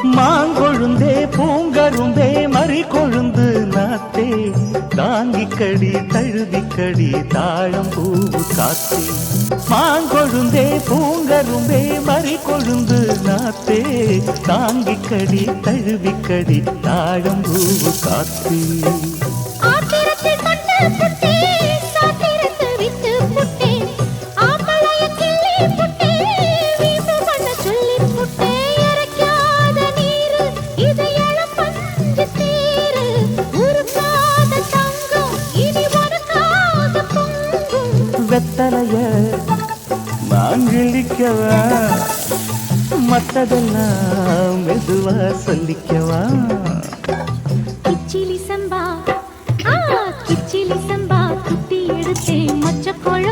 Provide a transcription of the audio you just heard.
மாங்கொழுந்தே பூங்கரும்பே மறி கொழுந்து நாத்தே தாங்கிக்கடி தழுவிக்கடி தாழம் பூவு காத்தே மாங்கொழுந்தே பூங்கரும்பே மறி கொழுந்து நாத்தே தாங்கிக்கடி தழுவிக்கடி தாழம் பூவு காத்தே வெத்தலைய நான் கிழிக்கவா மத்ததெல்லாம் மெதுவா சொல்லிக்கவா கிச்சிலி சம்பா குட்டி எடுத்தே மொச்ச கொழ